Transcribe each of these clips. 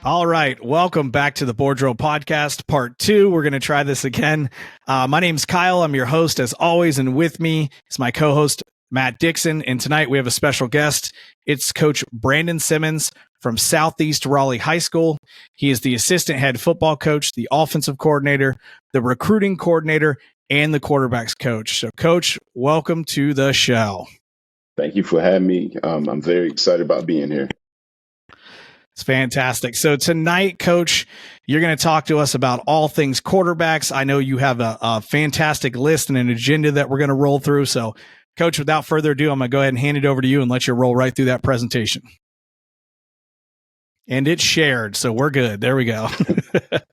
All right. Welcome back to the Board Drill Podcast, part 2. We're going to try this again. My name's Kyle. I'm your host as always. And with me is my co-host, Matt Dixon. And tonight we have a special guest. It's Coach Brandon Simmons from Southeast Raleigh High School. He is the assistant head football coach, the offensive coordinator, the recruiting coordinator, and the quarterbacks coach. So, Coach, welcome to the show. Thank you for having me. I'm very excited about being here. It's fantastic. So tonight, Coach, you're going to talk to us about all things quarterbacks. I know you have a fantastic list and an agenda that we're going to roll through. So, Coach, without further ado, I'm going to go ahead and hand it over to you and let you roll right through that presentation. And it's shared, so we're good. There we go.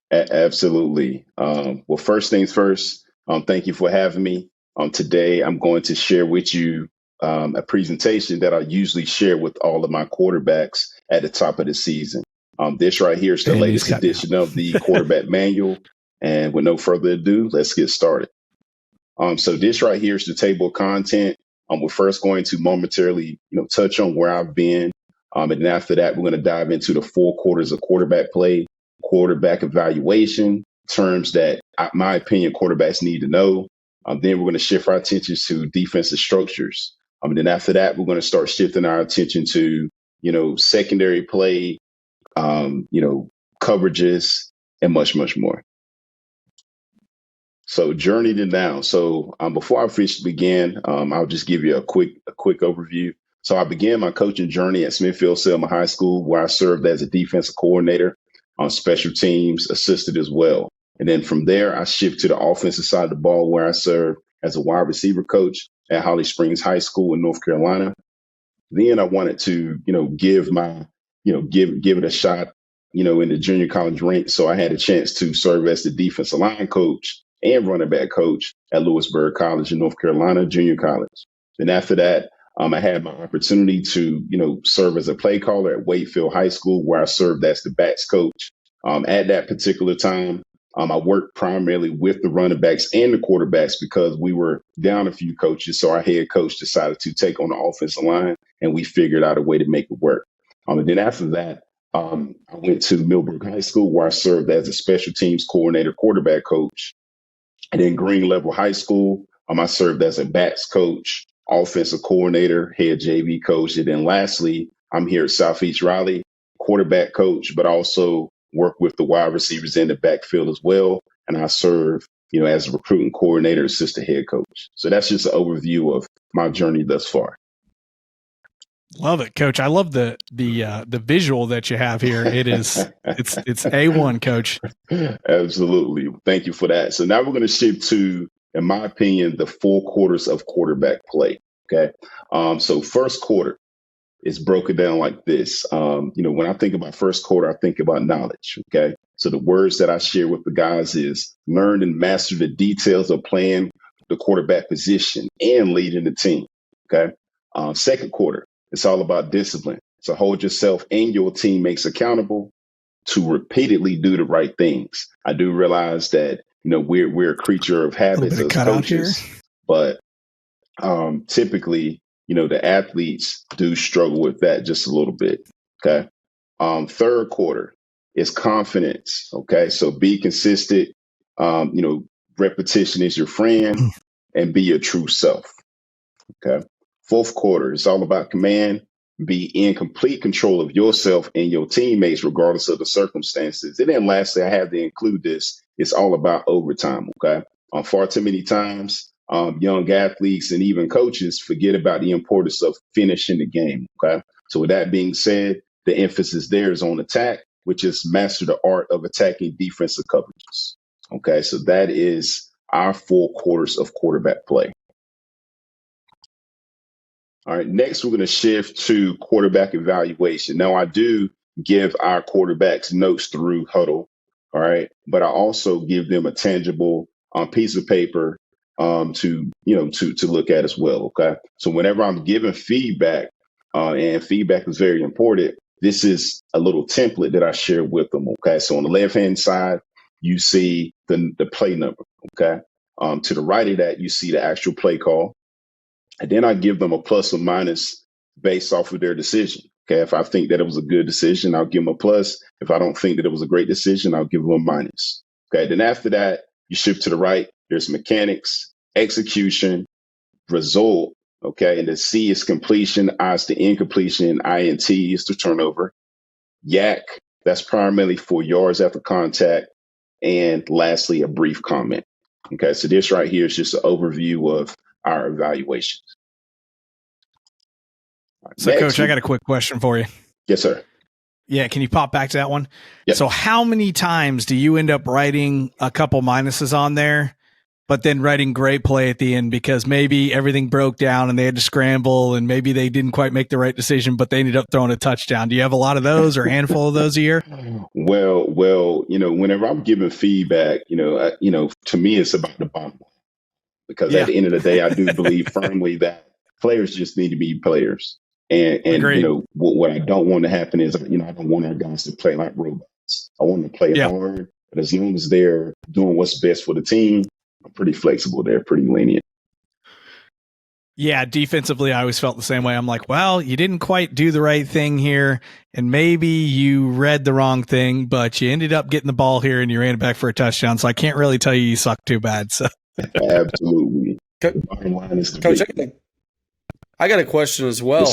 Absolutely. Well, first things first, thank you for having me. Today, I'm going to share with you a presentation that I usually share with all of my quarterbacks at the top of the season. This right here is the latest edition of the quarterback manual. And with no further ado, let's get started. So this right here is the table of content. We're first going to momentarily, touch on where I've been. And then after that, we're going to dive into the 4 quarters of quarterback play, quarterback evaluation, terms that, in my opinion, quarterbacks need to know. Then we're going to shift our attention to defensive structures. And then after that, we're going to start shifting our attention to, secondary play, coverages, and much, much more. So journey to now. So before I officially begin, I'll just give you a quick overview. So I began my coaching journey at Smithfield-Selma High School, where I served as a defensive coordinator on special teams, assisted as well. And then from there, I shifted to the offensive side of the ball, where I served as a wide receiver coach at Holly Springs High School in North Carolina. Then I wanted to, give it a shot, in the junior college ranks. So I had a chance to serve as the defensive line coach and running back coach at Lewisburg College in North Carolina, junior college. Then after that, I had my opportunity to, serve as a play caller at Wakefield High School, where I served as the backs coach. At that particular time, I worked primarily with the running backs and the quarterbacks because we were down a few coaches. So our head coach decided to take on the offensive line, and we figured out a way to make it work. And then after that, I went to Millbrook High School, where I served as a special teams coordinator, quarterback coach. And then Green Level High School, I served as a backs coach, offensive coordinator, head JV coach. And then lastly, I'm here at Southeast Raleigh, quarterback coach, but also work with the wide receivers in the backfield as well. And I serve, as a recruiting coordinator, assistant head coach. So that's just an overview of my journey thus far. Love it, Coach. I love the visual that you have here. It's A1, Coach. Absolutely. Thank you for that. So now we're going to shift to, in my opinion, the 4 quarters of quarterback play. Okay. So first quarter is broken down like this. When I think about first quarter, I think about knowledge. Okay. So the words that I share with the guys is learn and master the details of playing the quarterback position and leading the team. Okay. Second quarter, it's all about discipline. So hold yourself and your teammates accountable to repeatedly do the right things. I do realize that, we're a creature of habits as coaches, but typically, the athletes do struggle with that just a little bit. Okay. Third quarter is confidence. Okay. So be consistent. Repetition is your friend, and be your true self. Okay. Fourth quarter is all about command. Be in complete control of yourself and your teammates, regardless of the circumstances. And then lastly, I have to include this. It's all about overtime. Okay. Far too many times, young athletes and even coaches forget about the importance of finishing the game. Okay. So with that being said, the emphasis there is on attack, which is master the art of attacking defensive coverages. Okay. So that is our 4 quarters of quarterback play. All right. Next, we're going to shift to quarterback evaluation. Now, I do give our quarterbacks notes through Huddle. All right. But I also give them a tangible piece of paper to look at as well. OK, so whenever I'm giving feedback, and feedback is very important, this is a little template that I share with them. OK, so on the left hand side, you see the play number. OK, to the right of that, you see the actual play call. And then I give them a plus or minus based off of their decision. Okay. If I think that it was a good decision, I'll give them a plus. If I don't think that it was a great decision, I'll give them a minus. Okay. Then after that, you shift to the right. There's mechanics, execution, result. Okay. And the C is completion, I is the incompletion, INT is the turnover. Yak, that's primarily for yards after contact. And lastly, a brief comment. Okay. So this right here is just an overview of our evaluations. So, Coach, I got a quick question for you. Yes, sir. Yeah, can you pop back to that one? Yep. So how many times do you end up writing a couple minuses on there, but then writing great play at the end because maybe everything broke down and they had to scramble and maybe they didn't quite make the right decision, but they ended up throwing a touchdown? Do you have a lot of those or a handful of those a year? Well, whenever I'm giving feedback, to me, it's about the bottom line because at the end of the day, I do believe firmly that players just need to be players. And what I don't want to happen is, I don't want our guys to play like robots. I want them to play hard, but as long as they're doing what's best for the team, I'm pretty flexible there, pretty lenient. Yeah, defensively, I always felt the same way. I'm like, well, you didn't quite do the right thing here, and maybe you read the wrong thing, but you ended up getting the ball here and you ran it back for a touchdown. So I can't really tell you suck too bad. So absolutely. The bottom line is Coach, I got a question as well,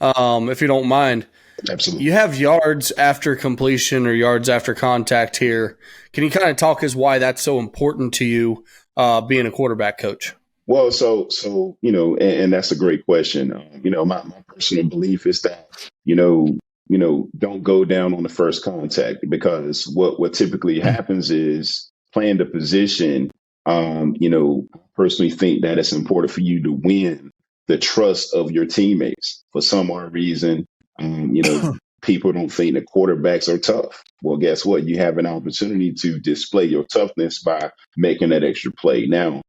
if you don't mind. Absolutely. You have yards after completion or yards after contact here. Can you kind of talk as why that's so important to you, being a quarterback coach? Well, so and that's a great question. My personal belief is that don't go down on the first contact, because what typically happens is playing the position. I personally think that it's important for you to win the trust of your teammates. For some odd reason, people don't think that quarterbacks are tough. Well, guess what? You have an opportunity to display your toughness by making that extra play. Now,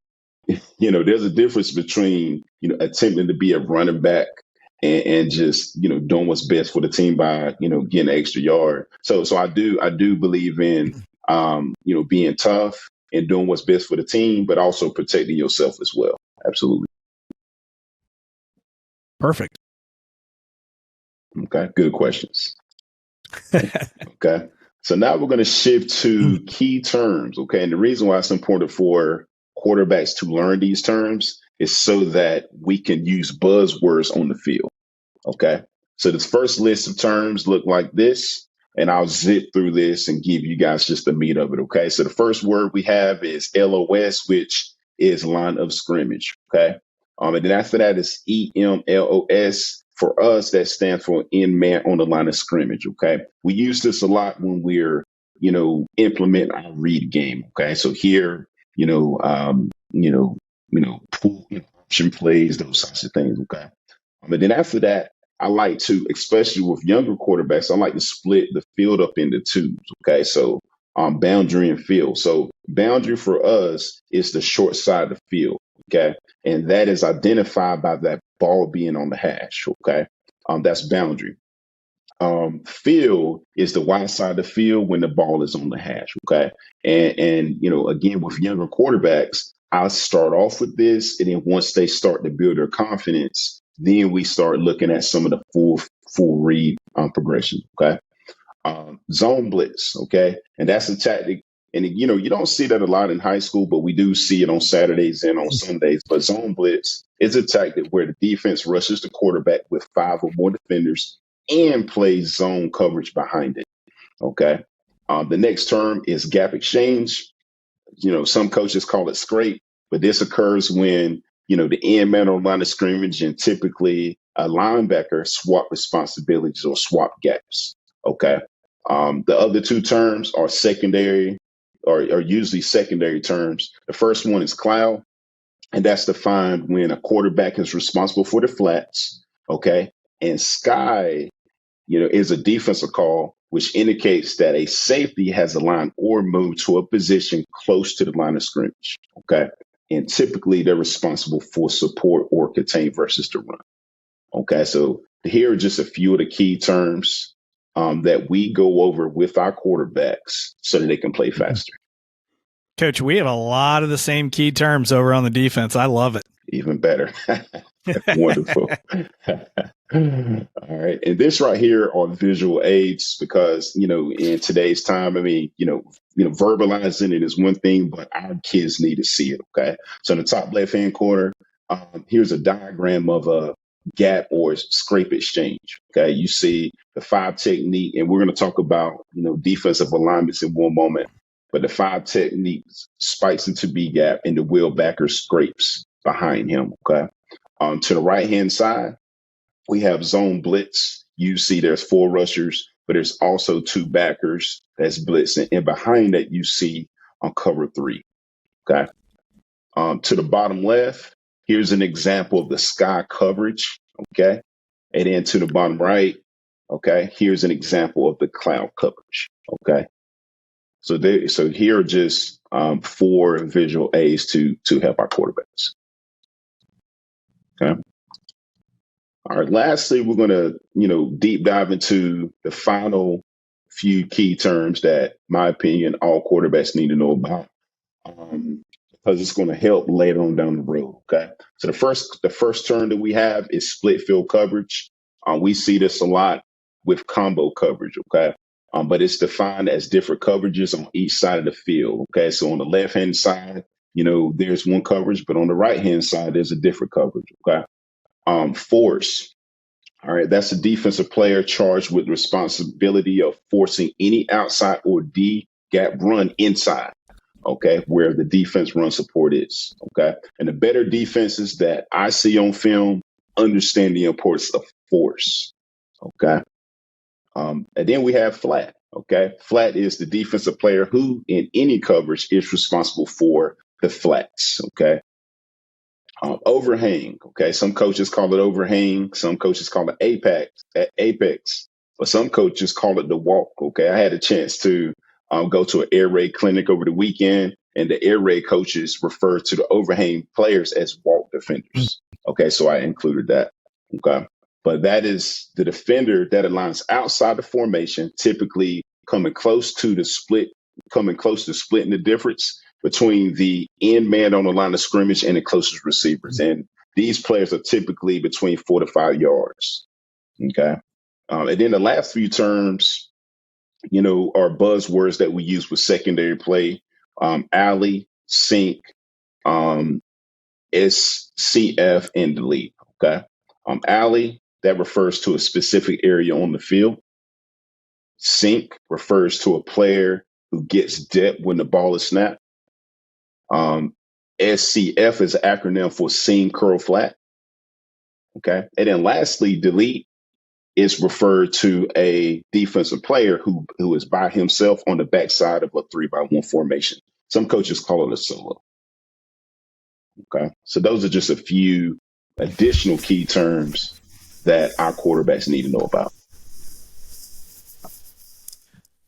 there's a difference between, attempting to be a running back and just, doing what's best for the team by, getting an extra yard. So I do believe in, being tough and doing what's best for the team, but also protecting yourself as well. Absolutely. Perfect. Okay. Good questions. Okay. So now we're going to shift to key terms. Okay. And the reason why it's important for quarterbacks to learn these terms is so that we can use buzzwords on the field. Okay. So this first list of terms look like this, and I'll zip through this and give you guys just the meat of it. Okay. So the first word we have is LOS, which is line of scrimmage. Okay. And then after that is EMLOS. For us, that stands for in man on the line of scrimmage. Okay. We use this a lot when we're, implement our read game. Okay. So here, pull option plays, those sorts of things. Okay. And then after that, I like to, especially with younger quarterbacks, I like to split the field up into twos. Okay. So boundary and field. So boundary for us is the short side of the field. Okay. And that is identified by that ball being on the hash. Okay. That's boundary. Field is the wide side of the field when the ball is on the hash. Okay. And again, with younger quarterbacks, I'll start off with this. And then once they start to build their confidence, then we start looking at some of the full read progression. Okay. Zone blitz. Okay. And that's a tactic. And, you don't see that a lot in high school, but we do see it on Saturdays and on Sundays. But zone blitz is a tactic where the defense rushes the quarterback with 5 or more defenders and plays zone coverage behind it. Okay. The next term is gap exchange. Some coaches call it scrape, but this occurs when, the end man on line of scrimmage and typically a linebacker swap responsibilities or swap gaps. Okay. The other two terms are secondary, or usually secondary terms. The first one is cloud, and that's defined when a quarterback is responsible for the flats. Okay. And sky, is a defensive call, which indicates that a safety has aligned or moved to a position close to the line of scrimmage. Okay. And typically they're responsible for support or contain versus the run. Okay. So here are just a few of the key terms that we go over with our quarterbacks so that they can play faster. Coach, we have a lot of the same key terms over on the defense. I love it. Even better. Wonderful. All right. And this right here are visual aids because, in today's time, I mean, verbalizing it is one thing, but our kids need to see it. Okay. So in the top left hand corner, here's a diagram of a gap or scrape exchange. Okay. You see the 5 technique, and we're going to talk about, defensive alignments in one moment. But the 5 technique spikes into B gap and the wheel backer scrapes behind him. Okay. To the right hand side, we have zone blitz. You see there's 4 rushers, but there's also 2 backers that's blitzing. And behind that, you see on cover 3. Okay. To the bottom left, here's an example of the sky coverage. Okay. And then to the bottom right, okay, here's an example of the cloud coverage. Okay. So here are just 4 visual aids to help our quarterbacks. Okay. All right. Lastly, we're going to, deep dive into the final few key terms that, in my opinion, all quarterbacks need to know about, because it's going to help later on down the road. Okay. So the first term that we have is split field coverage. We see this a lot with combo coverage. Okay. But it's defined as different coverages on each side of the field. Okay. So on the left hand side, there's one coverage, but on the right hand side, there's a different coverage. Okay. Force. All right. That's a defensive player charged with responsibility of forcing any outside or D gap run inside. Okay. Where the defense run support is. Okay. And the better defenses that I see on film understand the importance of force. Okay. And then we have flat. Okay. Flat is the defensive player who in any coverage is responsible for the flats. Okay. Overhang. Okay. Some coaches call it overhang. Some coaches call it apex, but some coaches call it the walk. Okay. I had a chance to go to an air raid clinic over the weekend, and the air raid coaches refer to the overhang players as walk defenders. Okay. So I included that. Okay. But that is the defender that aligns outside the formation, typically coming close to splitting the difference between the end man on the line of scrimmage and the closest receivers. And these players are typically between 4 to 5 yards. Okay. And then the last few terms, are buzzwords that we use with secondary play. Alley, sink, SCF, and delete. Okay. Alley, that refers to a specific area on the field. Sink refers to a player who gets depth when the ball is snapped. SCF is an acronym for seam curl flat. Okay. And then lastly, delete is referred to a defensive player who is by himself on the backside of a 3-by-1 formation. Some coaches call it a solo. Okay. So those are just a few additional key terms that our quarterbacks need to know about.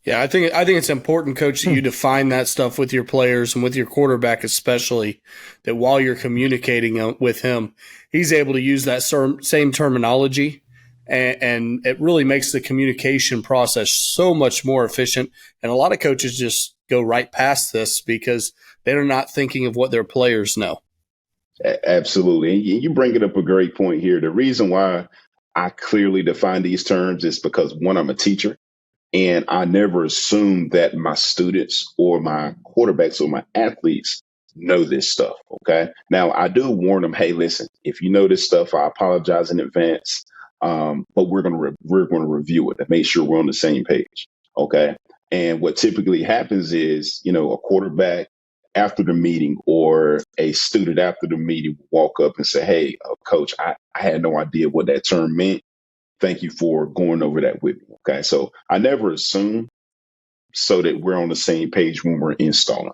Yeah, I think it's important, Coach, that you define that stuff with your players and with your quarterback especially, that while you're communicating with him, he's able to use that same terminology, and it really makes the communication process so much more efficient. And a lot of coaches just go right past this because they're not thinking of what their players know. Absolutely. And you bring it up a great point here. The reason why I clearly define these terms is because, one, I'm a teacher. And I never assume that my students or my quarterbacks or my athletes know this stuff. Okay. Now I do warn them, hey, listen, if you know this stuff, I apologize in advance. But we're going to review it and make sure we're on the same page. Okay. And what typically happens is, a quarterback after the meeting or a student after the meeting will walk up and say, hey, coach, I had no idea what that term meant. Thank you for going over that with me. Okay. So I never assume, so that we're on the same page when we're installing.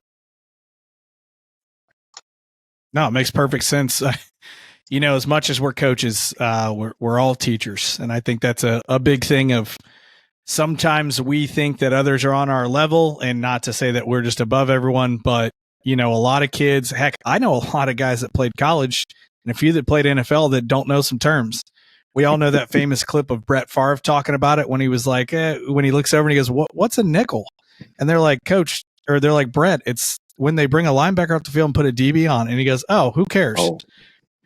No, it makes perfect sense. As much as we're coaches, we're all teachers. And I think that's a big thing of sometimes we think that others are on our level, and not to say that we're just above everyone, but a lot of kids, heck, I know a lot of guys that played college and a few that played NFL that don't know some terms. We all know that famous clip of Brett Favre talking about it when he was like, when he looks over and he goes, what's a nickel? And they're like, Coach, or they're like, Brett, it's when they bring a linebacker off the field and put a DB on. And he goes, oh, who cares? Oh.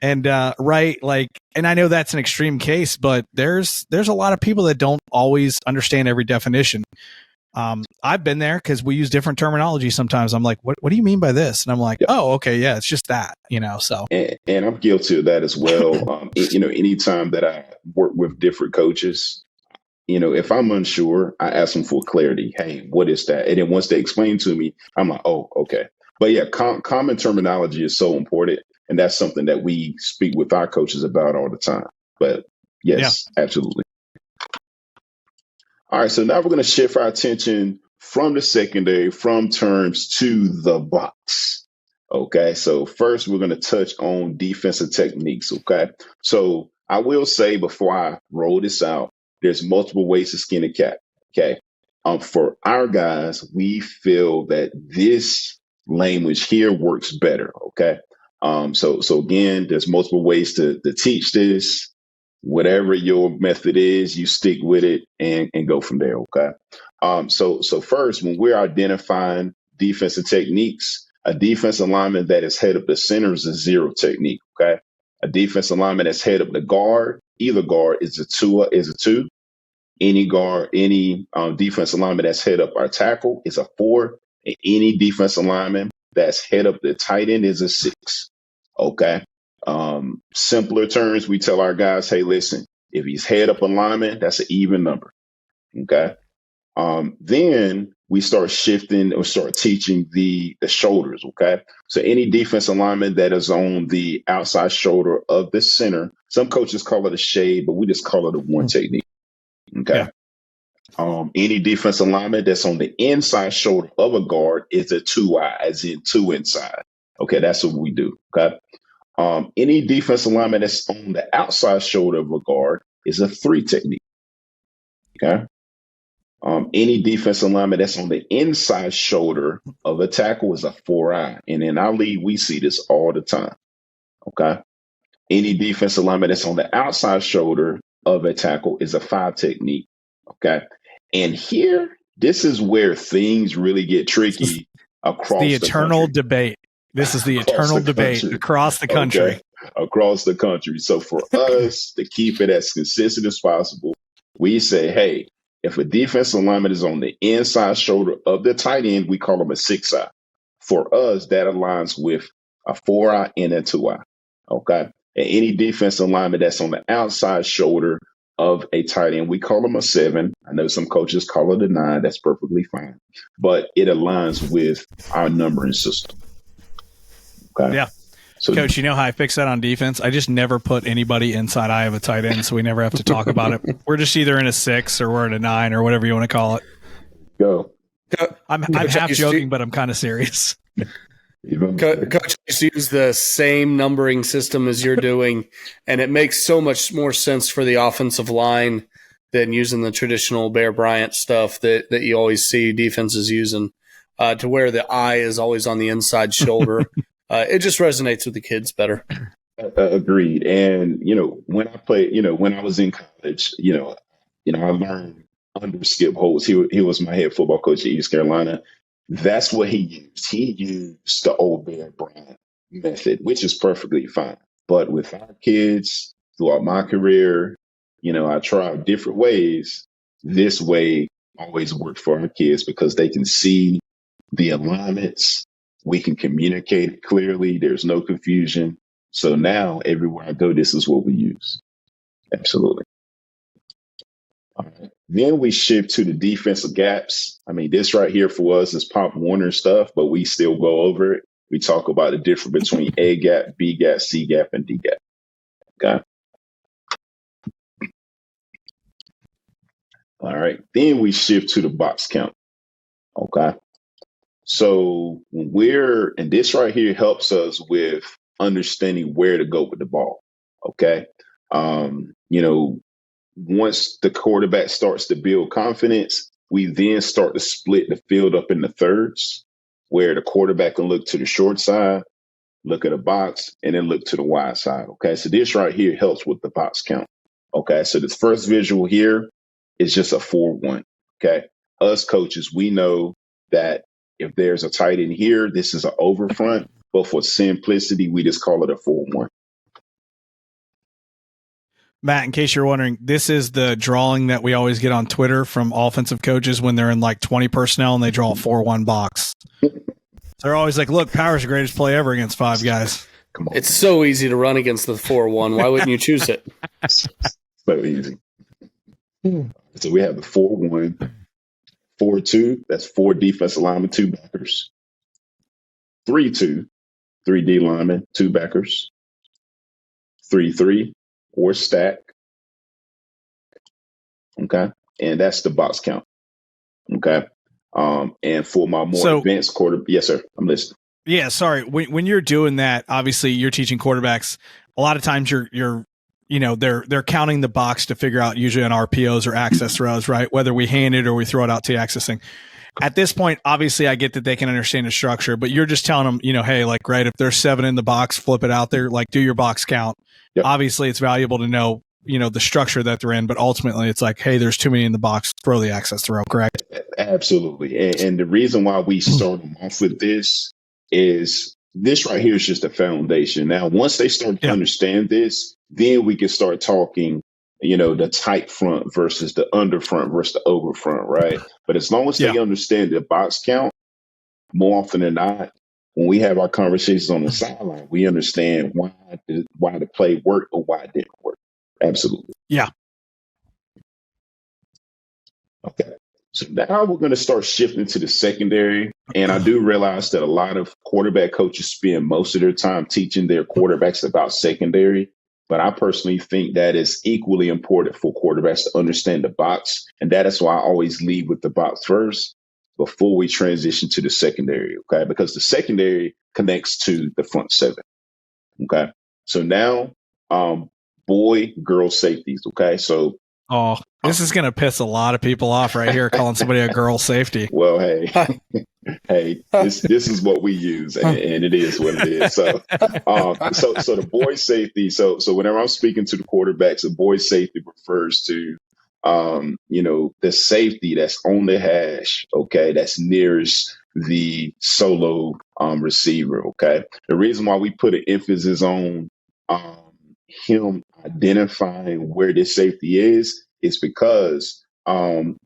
And right, like, and I know that's an extreme case, but there's a lot of people that don't always understand every definition. I've been there because we use different terminology sometimes. I'm like, what do you mean by this? And I'm like, oh, okay, yeah, it's just that, so. And I'm guilty of that as well. Anytime that I work with different coaches, if I'm unsure, I ask them for clarity. Hey, what is that? And then once they explain to me, I'm like, oh, okay. But yeah, common terminology is so important. And that's something that we speak with our coaches about all the time. But yes, absolutely. All right, so now we're going to shift our attention from the secondary, from terms to the box. Okay, so first we're going to touch on defensive techniques. Okay, so I will say before I roll this out, there's multiple ways to skin a cat. Okay, for our guys, we feel that this language here works better. Okay, so again, there's multiple ways to teach this. Whatever your method is, you stick with it and go from there. Okay. So first, when we're identifying defensive techniques, a defensive lineman that is head up the center is a zero technique. Okay. A defensive lineman that's head up the guard, either guard is a two. Any guard, any defensive lineman that's head up our tackle is a 4. And any defensive lineman that's head up the tight end is a 6. Okay. Simpler terms, we tell our guys, hey, listen, if he's head up a lineman, that's an even number. Okay. Then we start shifting or start teaching the shoulders. Okay. So any defensive lineman that is on the outside shoulder of the center, some coaches call it a shade, but we just call it a 1 technique. Okay. Yeah. Any defensive lineman that's on the inside shoulder of a guard is a 2-eye, as in 2 inside. Okay. That's what we do. Okay. Any defensive lineman that's on the outside shoulder of a guard is a 3 technique. Okay. Any defensive lineman that's on the inside shoulder of a tackle is a 4-eye. And in our league, we see this all the time. Okay. Any defensive lineman that's on the outside shoulder of a tackle is a 5 technique. Okay. And here, this is where things really get tricky across the eternal debate. This is the eternal debate across the country. Okay. Across the country. So for us to keep it as consistent as possible, we say, hey, if a defensive lineman is on the inside shoulder of the tight end, we call him a 6-eye. For us, that aligns with a 4-eye and a 2-eye. Okay. And any defensive lineman that's on the outside shoulder of a tight end, we call him a 7. I know some coaches call it a 9. That's perfectly fine. But it aligns with our numbering system. Okay. Yeah. So, Coach, you know how I fix that on defense? I just never put anybody inside eye of a tight end, so we never have to talk about it. We're just either in a 6 or we're in a 9 or whatever you want to call it. Go. I'm half joking, but I'm kind of serious. Coach, I use the same numbering system as you're doing, and it makes so much more sense for the offensive line than using the traditional Bear Bryant stuff that you always see defenses using, to where the eye is always on the inside shoulder. It just resonates with the kids better. Agreed. And, when I played, when I was in college, I learned under Skip Holtz. He was my head football coach at East Carolina. That's what he used. He used the old Bear Bryant method, which is perfectly fine. But with our kids throughout my career, I tried different ways. This way always worked for our kids because they can see the alignments. We can communicate it clearly. There's no confusion. So now everywhere I go, this is what we use. Absolutely. All right. Then we shift to the defensive gaps. I mean, this right here for us is Pop Warner stuff, but we still go over it. We talk about the difference between A gap, B gap, C gap, and D gap. Okay. All right. Then we shift to the box count. Okay. So and this right here helps us with understanding where to go with the ball. Okay. Once the quarterback starts to build confidence, we then start to split the field up into thirds where the quarterback can look to the short side, look at a box, and then look to the wide side. Okay. So this right here helps with the box count. Okay. So this first visual here is just a 4-1. Okay. Us coaches, we know that if there's a tight end here, this is an over front, but for simplicity, we just call it a 4-1. Matt, in case you're wondering, this is the drawing that we always get on Twitter from offensive coaches when they're in like 20 personnel and they draw a 4-1 box. They're always like, look, power's the greatest play ever against 5 guys. Come on. It's so easy to run against the 4-1. Why wouldn't you choose it? So easy. So we have the 4-1, 4-2. That's 4 defensive linemen, 2 backers. 3-2, 3 D linemen, 2 backers. 3-3 or stack. Okay. And that's the box count. Okay. And for my more advanced yes, sir. I'm listening. Yeah, sorry. When you're doing that, obviously you're teaching quarterbacks. A lot of times they're counting the box to figure out, usually on RPOs or access throws, right? Whether we hand it or we throw it out to accessing. At this point, obviously I get that they can understand the structure, but you're just telling them, hey, like, right, if there's 7 in the box, flip it out there, like do your box count. Yep. Obviously it's valuable to know, the structure that they're in, but ultimately it's like, hey, there's too many in the box, throw the access throw, correct? Absolutely. And the reason why we start them off with this is this right here is just a foundation. Now, once they start to understand this, then we can start talking, the tight front versus the under front versus the over front, right? But as long as they understand the box count, more often than not, when we have our conversations on the sideline, we understand why the play worked or why it didn't work. Absolutely. Yeah. Okay. So now we're going to start shifting to the secondary. And I do realize that a lot of quarterback coaches spend most of their time teaching their quarterbacks about secondary. But I personally think that is equally important for quarterbacks to understand the box. And that is why I always lead with the box first before we transition to the secondary. Okay. Because the secondary connects to the front 7. Okay. So now, boy, girl safeties. Okay. So, this is going to piss a lot of people off right here, calling somebody a girl safety. Well, hey, this is what we use, and it is what it is. So, so the boy safety. So whenever I'm speaking to the quarterbacks, a boy safety refers to, the safety that's on the hash. Okay, that's nearest the solo receiver. Okay, the reason why we put an emphasis on him identifying where this safety is because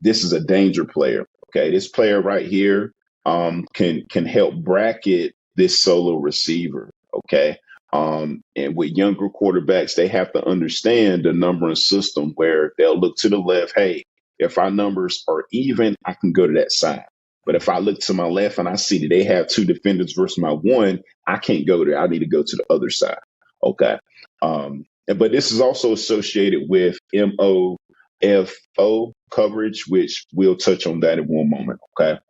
this is a danger player. Okay, this player right here can help bracket this solo receiver. Okay, and with younger quarterbacks, they have to understand the numbering system where they'll look to the left. Hey, if our numbers are even, I can go to that side. But if I look to my left and I see that they have 2 defenders versus my 1, I can't go there. I need to go to the other side. Okay. But this is also associated with MOFO coverage, which we'll touch on that in one moment. Okay.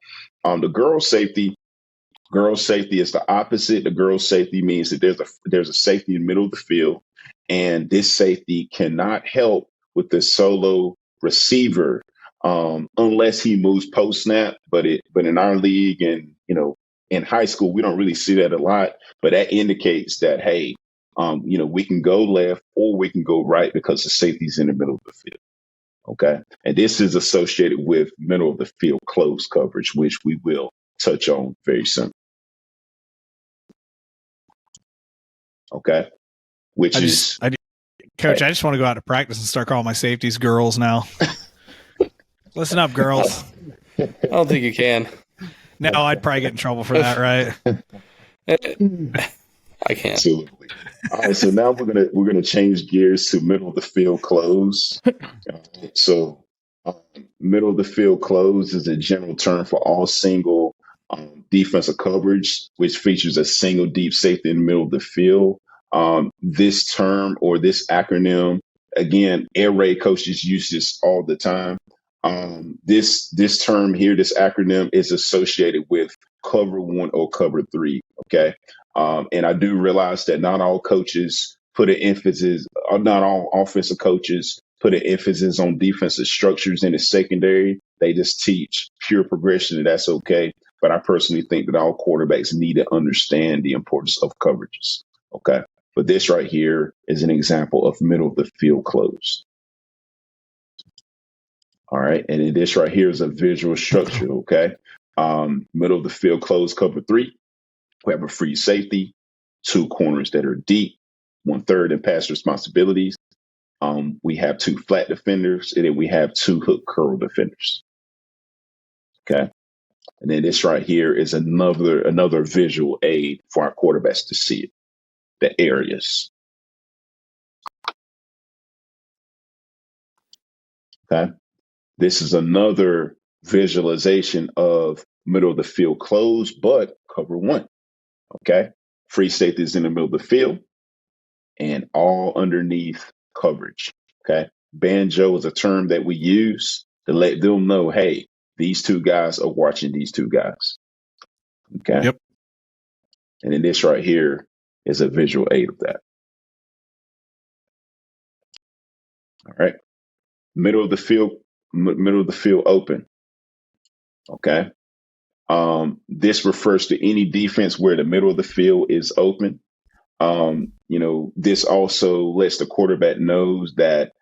The girl safety is the opposite. The girl safety means that there's a safety in the middle of the field, and this safety cannot help with the solo receiver unless he moves post snap. But in our league and in high school, we don't really see that a lot. But that indicates that, hey, we can go left or we can go right because the safety's in the middle of the field. Okay. And this is associated with middle of the field close coverage, which we will touch on very soon. Okay. Coach, I just want to go out to practice and start calling my safeties girls now. Listen up, girls. I don't think you can. No, I'd probably get in trouble for that, right? I can't. Absolutely. All right, so now we're gonna change gears to middle of the field close. So middle of the field close is a general term for all single defensive coverage, which features a single deep safety in the middle of the field. This term or this acronym, again, air raid coaches use this all the time. This term here, this acronym is associated with cover 1 or cover 3. Okay. And I do realize that not all coaches put an emphasis, or not all offensive coaches put an emphasis on defensive structures in the secondary. They just teach pure progression, and that's okay. But I personally think that all quarterbacks need to understand the importance of coverages. Okay. But this right here is an example of middle of the field close. All right. And this right here is a visual structure. Okay. Middle of the field close, cover 3. We have a free safety, 2 corners that are deep, 1/3 in pass responsibilities. We have 2 flat defenders, and then we have 2 hook curl defenders. Okay. And then this right here is another visual aid for our quarterbacks to see it, the areas. Okay. This is another visualization of middle of the field close, but cover 1. Okay. Free safety is in the middle of the field and all underneath coverage. Okay. Banjo is a term that we use to let them know, hey, these 2 guys are watching these 2 guys. Okay. Yep. And then this right here is a visual aid of that. All right. Middle of the field open. Okay. This refers to any defense where the middle of the field is open. This also lets the quarterback knows that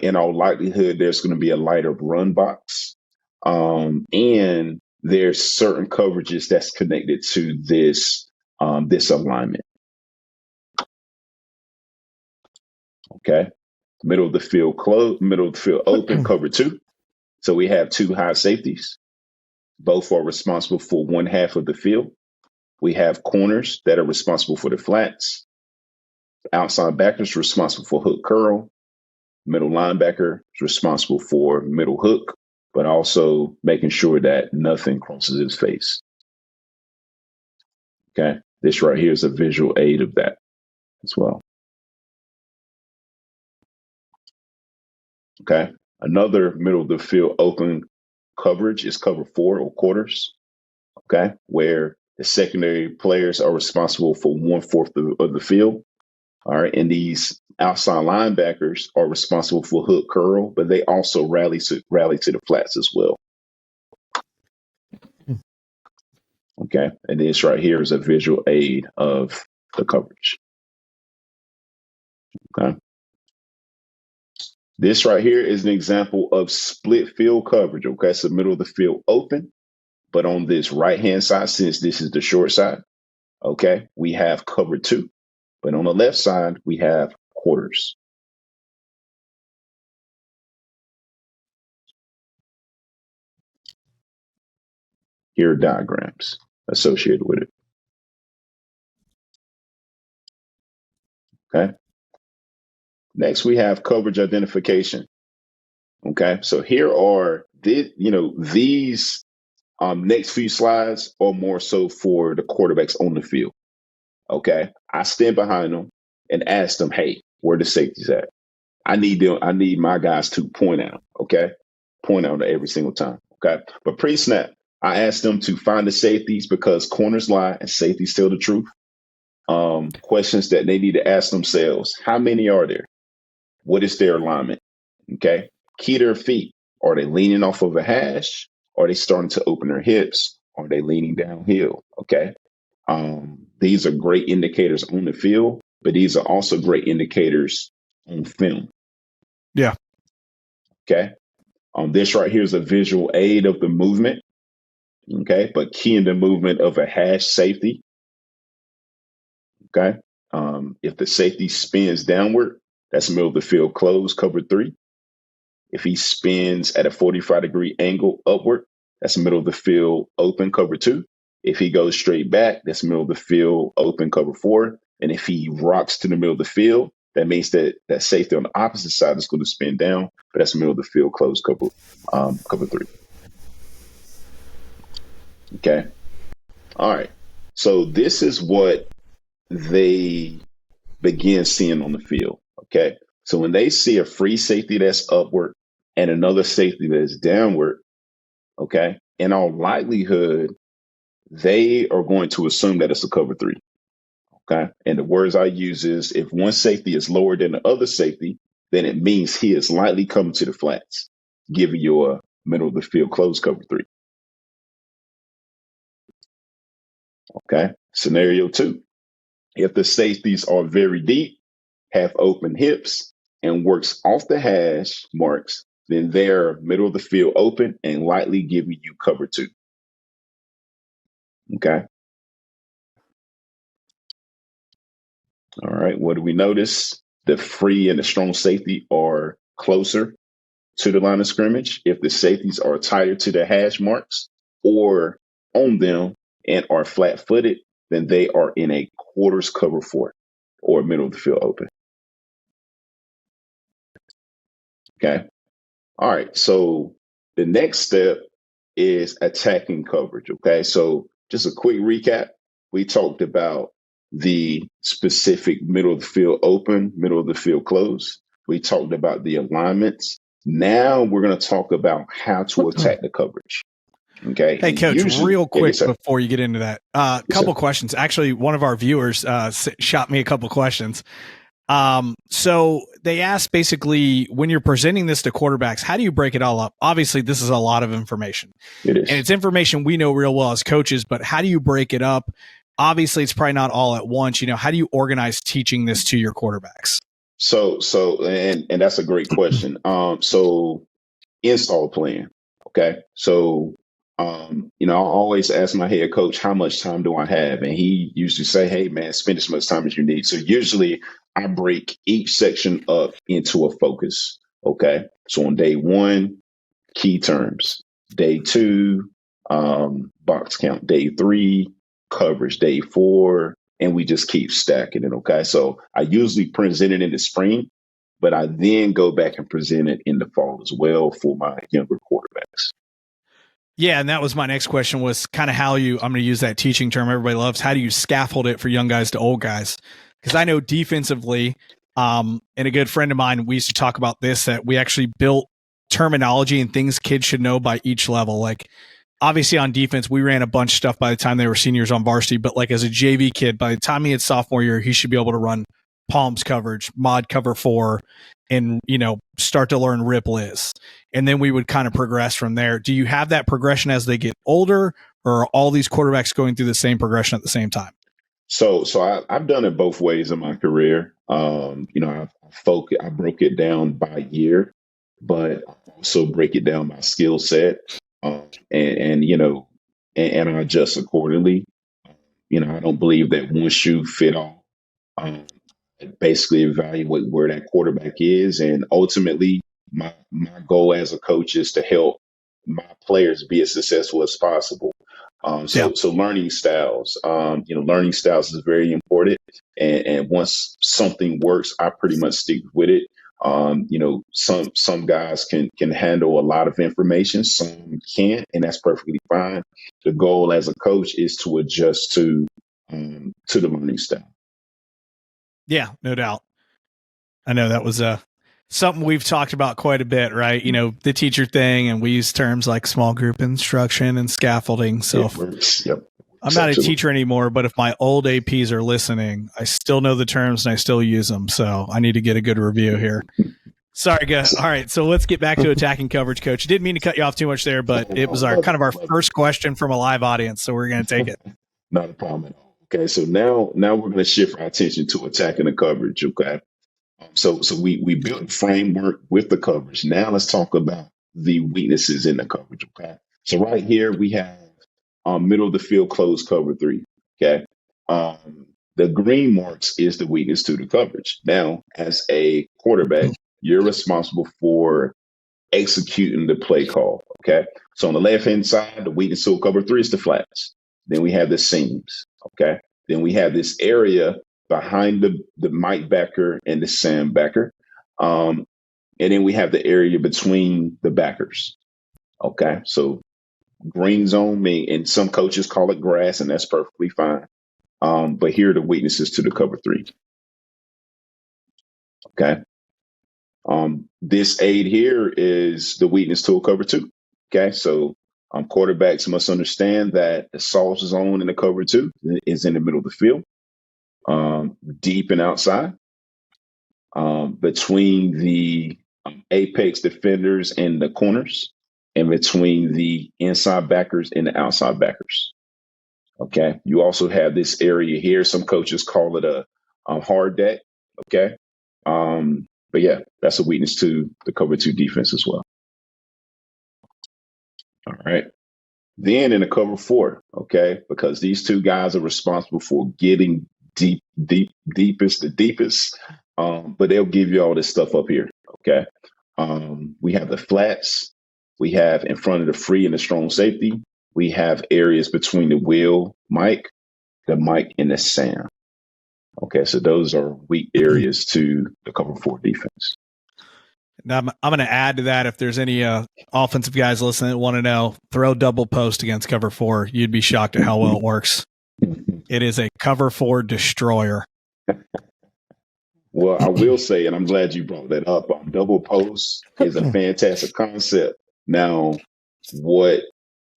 in all likelihood, there's going to be a lighter run box. And there's certain coverages that's connected to this alignment. Okay. Middle of the field open, cover 2. So we have 2 high safeties. Both are responsible for one half of the field. We have corners that are responsible for the flats. Outside backers responsible for hook curl. Middle linebacker is responsible for middle hook, but also making sure that nothing crosses his face. Okay. This right here is a visual aid of that as well. Okay. Another middle of the field open coverage is cover 4 or quarters. Okay. Where the secondary players are responsible for 1/4 of the field. All right. And these outside linebackers are responsible for hook curl, but they also rally to the flats as well. Okay. And this right here is a visual aid of the coverage. Okay. This right here is an example of split field coverage. Okay. So middle of the field open, but on this right-hand side, since this is the short side, okay, we have cover 2. But on the left side, we have quarters. Here are diagrams associated with it. Okay. Next, we have coverage identification. Okay. So here are these next few slides are more so for the quarterbacks on the field. Okay. I stand behind them and ask them, hey, where the safeties at? I need my guys to point out. Okay. Point out every single time. Okay. But pre-snap, I asked them to find the safeties because corners lie and safeties tell the truth. Questions that they need to ask themselves. How many are there? What is their alignment? Okay. Key their feet. Are they leaning off of a hash? Are they starting to open their hips? Are they leaning downhill? Okay. These are great indicators on the field, but these are also great indicators on film. Yeah. Okay. This right here is a visual aid of the movement. Okay. But key in the movement of a hash safety. Okay. If the safety spins downward, that's middle of the field close, cover 3. If he spins at a 45-degree angle upward, that's middle of the field open, cover 2. If he goes straight back, that's middle of the field open, cover 4. And if he rocks to the middle of the field, that means that safety on the opposite side is going to spin down, but that's middle of the field close, cover 3. Okay. All right. So this is what they begin seeing on the field. Okay. So when they see a free safety that's upward and another safety that's downward, okay, in all likelihood, they are going to assume that it's a cover 3. Okay. And the words I use is if one safety is lower than the other safety, then it means he is likely coming to the flats, giving you a middle of the field close, cover 3. Okay. Scenario 2. If the safeties are very deep, have open hips, and works off the hash marks, then they're middle of the field open and likely giving you cover 2. Okay. All right. What do we notice? the free and the strong safety are closer to the line of scrimmage, if the safeties are tighter to the hash marks or on them and are flat footed, then they are in a quarters cover 4 or middle of the field open. Okay. All right. So the next step is attacking coverage. Okay. So just a quick recap. We talked about the specific middle of the field open, middle of the field close. We talked about the alignments. Now we're going to talk about how to attack the coverage. Okay. Hey, And Coach, usually, real quick yes, before you get into that, couple questions. Actually, one of our viewers shot me a couple questions. So they asked basically, when you're presenting this to quarterbacks, how do you break it all up? Obviously, this is a lot of information. it is. And it's information we know real well as coaches, but how do you break it up? Obviously, it's probably not all at once. How do you organize teaching this to your quarterbacks? So that's a great question. So install plan. Okay. So I always ask my head coach, how much time do I have? And he used to say, hey man, spend as much time as you need. So usually I break each section up into a focus. Okay. So on day 1, key terms. Day 2, box count. Day 3, coverage. Day 4, and we just keep stacking it. Okay. So I usually present it in the spring, but I then go back and present it in the fall as well for my younger quarterbacks. Yeah, and that was my next question, was kind of how I'm going to use that teaching term everybody loves. How do you scaffold it for young guys to old guys? Because I know defensively, and a good friend of mine, we used to talk about this, that we actually built terminology and things kids should know by each level. Like, obviously on defense, we ran a bunch of stuff by the time they were seniors on varsity, but like as a JV kid, by the time he had sophomore year, he should be able to run palms coverage, mod cover 4, and, start to learn rip lists. And then we would kind of progress from there. Do you have that progression as they get older, or are all these quarterbacks going through the same progression at the same time? So I've done it both ways in my career. I broke it down by year, but I also break it down by skill set, and I adjust accordingly. I don't believe that one shoe fit all. Basically evaluate where that quarterback is, and ultimately my goal as a coach is to help my players be as successful as possible. So learning styles, learning styles is very important, and once something works, I pretty much stick with it. Some guys can handle a lot of information, some can't, and that's perfectly fine. The goal as a coach is to adjust to the learning style. Yeah, no doubt. I know that was something we've talked about quite a bit, right? The teacher thing, and we use terms like small group instruction and scaffolding. So Yep. I'm not a teacher anymore, but if my old APs are listening, I still know the terms and I still use them. So I need to get a good review here. Sorry, guys. All right, so let's get back to attacking coverage, Coach. Didn't mean to cut you off too much there, but it was our first question from a live audience, so we're going to take it. Not a problem at all. Okay, so now we're going to shift our attention to attacking the coverage. Okay, so we built a framework with the coverage. Now let's talk about the weaknesses in the coverage. Okay, so right here we have middle of the field closed cover 3. Okay, the green marks is the weakness to the coverage. Now, as a quarterback, you're responsible for executing the play call. Okay, so on the left hand side, the weakness to cover 3 is the flats. Then we have the seams. Okay. Then we have this area behind the Mike backer and the Sam backer. And then we have the area between the backers. Okay. So green zone, and some coaches call it grass, and that's perfectly fine. But here are the weaknesses to the cover 3. Okay. This aid here is the weakness to a cover 2. Okay. So quarterbacks must understand that the soft zone in the cover 2 is in the middle of the field, deep and outside, between the apex defenders and the corners, and between the inside backers and the outside backers. Okay. You also have this area here. Some coaches call it a hard deck. Okay. But yeah, that's a weakness to the cover 2 defense as well. All right. Then in the cover 4, okay, because these two guys are responsible for getting deepest, the deepest. but they'll give you all this stuff up here. Okay. We have the flats. We have in front of the free and the strong safety. We have areas between the wheel mic, the mic, and the sound. Okay, so those are weak areas to the cover 4 defense. Now, I'm going to add to that. If there's any offensive guys listening that want to know, throw double post against cover 4. You'd be shocked at how well it works. It is a cover 4 destroyer. Well, I will say, and I'm glad you brought that up, double post is a fantastic concept. Now, what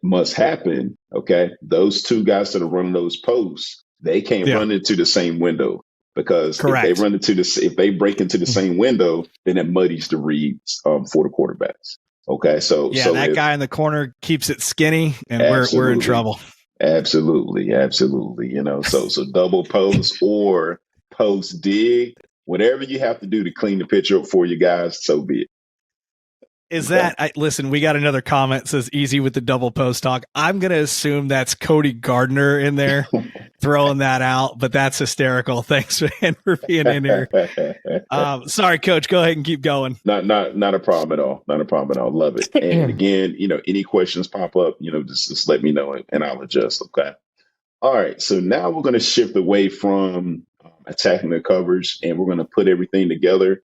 must happen, okay, those two guys that are running those posts, they can't run into the same window, because if they break into the same window, then it muddies the reads for the quarterbacks. Okay, so that guy in the corner keeps it skinny, and we're in trouble. Absolutely. So double post or post dig, whatever you have to do to clean the picture up for you guys, so be it. Listen, we got another comment that says easy with the double post talk. I'm going to assume that's Cody Gardner in there throwing that out, but that's hysterical. Thanks, man, for being in here. Sorry, Coach, go ahead and keep going. Not a problem at all. Not a problem at all. Love it. And again, any questions pop up, just let me know and I'll adjust. Okay. All right. So now we're going to shift away from attacking the coverage, and we're going to put everything together.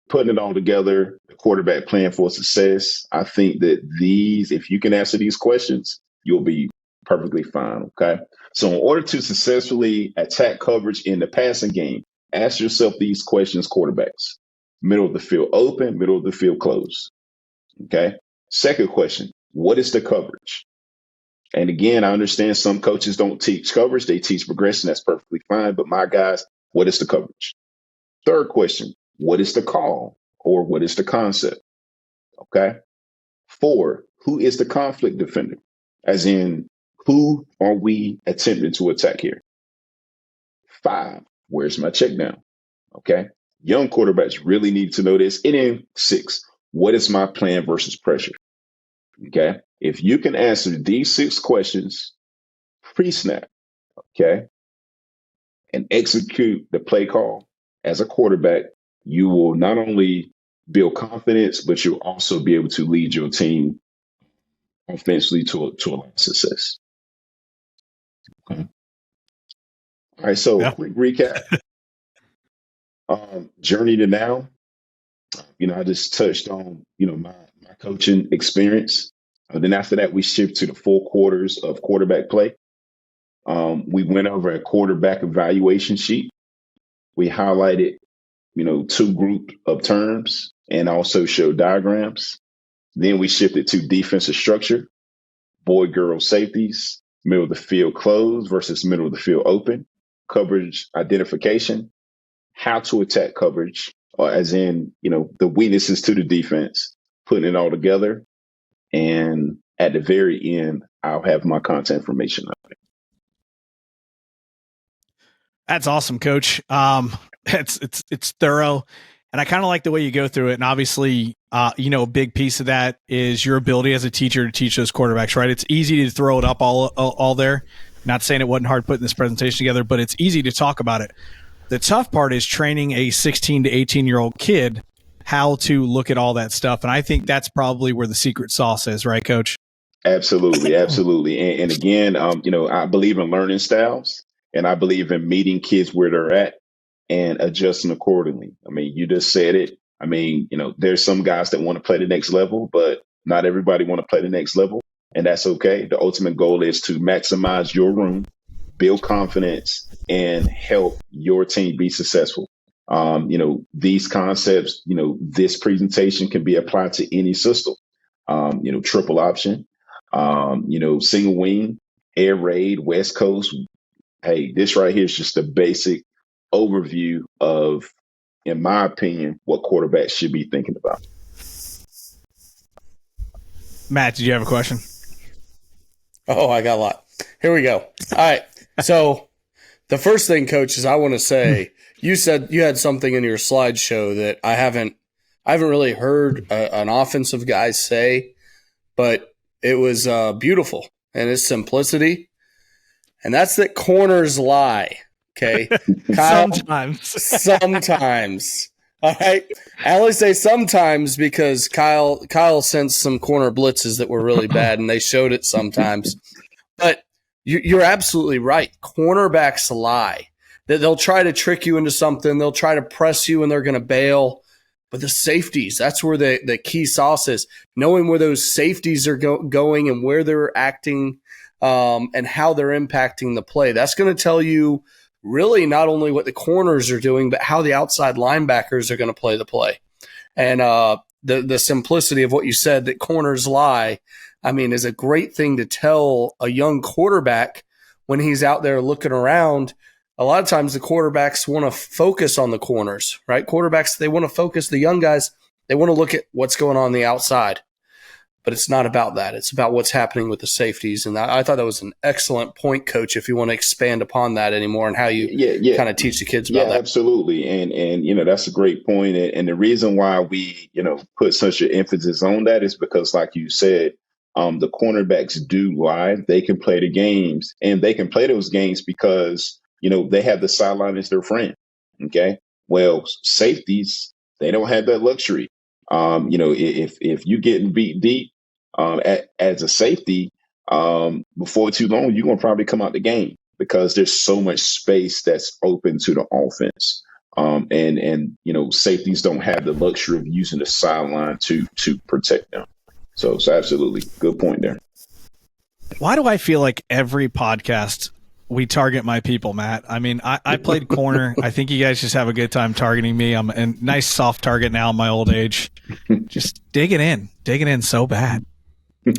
Putting it all together, the quarterback plan for success. I think that if you can answer these questions, you'll be perfectly fine. Okay. So in order to successfully attack coverage in the passing game, ask yourself these questions, quarterbacks. Middle of the field open, middle of the field closed. Okay. Second question, what is the coverage? And again, I understand some coaches don't teach coverage. They teach progression. That's perfectly fine. But my guys, what is the coverage? Third question, what is the call, or what is the concept? Okay. 4, who is the conflict defender? As in, who are we attempting to attack here? 5, where's my check down? Okay. Young quarterbacks really need to know this. And then 6, what is my plan versus pressure? Okay. If you can answer these 6 questions pre-snap, okay, and execute the play call as a quarterback, you will not only build confidence, but you'll also be able to lead your team offensively to a lot of success. Okay. All right. So quick recap. Journey to now. I just touched on, my coaching experience. Then after that, we shift to the 4 quarters of quarterback play. We went over a quarterback evaluation sheet. We highlighted 2 group of terms and also show diagrams. Then we shifted to defensive structure, boy-girl safeties, middle of the field closed versus middle of the field open, coverage identification, how to attack coverage, as in, the weaknesses to the defense, putting it all together. And at the very end, I'll have my contact information up there. That's awesome, Coach. It's thorough, and I kind of like the way you go through it. And obviously, a big piece of that is your ability as a teacher to teach those quarterbacks, right? It's easy to throw it up all there. Not saying it wasn't hard putting this presentation together, but it's easy to talk about it. The tough part is training a 16 to 18-year-old kid how to look at all that stuff. And I think that's probably where the secret sauce is, right, Coach? Absolutely. Absolutely. And again, I believe in learning styles, and I believe in meeting kids where they're at and adjusting accordingly. I mean, you just said it. I mean, there's some guys that want to play the next level, but not everybody want to play the next level. And that's okay. The ultimate goal is to maximize your room, build confidence, and help your team be successful. These concepts, this presentation can be applied to any system. Triple option, single wing, air raid, West Coast. Hey, this right here is just a basic overview of, in my opinion, what quarterbacks should be thinking about. Matt, did you have a question? Oh, I got a lot. Here we go. All right. So the first thing, Coach, is I want to say, you said you had something in your slideshow that I haven't really heard an offensive guy say, but it was beautiful, and it's simplicity. And that's that corners lie. Okay. Kyle, Sometimes. All right. I only say sometimes because Kyle sensed some corner blitzes that were really bad, and they showed it sometimes. But you're absolutely right. Cornerbacks lie. They'll try to trick you into something. They'll try to press you, and they're going to bail. But the safeties, that's where the key sauce is. Knowing where those safeties are going and where they're acting and how they're impacting the play. That's going to tell you really not only what the corners are doing, but how the outside linebackers are going to play the play. And the simplicity of what you said, that corners lie, I mean, is a great thing to tell a young quarterback when he's out there looking around. A lot of times the quarterbacks want to focus on the corners, right? Quarterbacks, they want to focus, the young guys, they want to look at what's going on the outside. But it's not about that. It's about what's happening with the safeties. And I thought that was an excellent point, Coach, if you want to expand upon that anymore and how you kind of teach the kids about that. Yeah, absolutely. And that's a great point. And the reason why we, put such an emphasis on that is because, like you said, the cornerbacks do lie. They can play the games, and they can play those games because, they have the sideline as their friend. Okay. Well, safeties, they don't have that luxury. If you're getting beat deep as a safety, before too long, you're going to probably come out the game because there's so much space that's open to the offense. And safeties don't have the luxury of using the sideline to protect them. So absolutely good point there. Why do I feel like every podcast we target my people, Matt? I mean, I played corner. I think you guys just have a good time targeting me. I'm a nice soft target now in my old age. Just digging in so bad.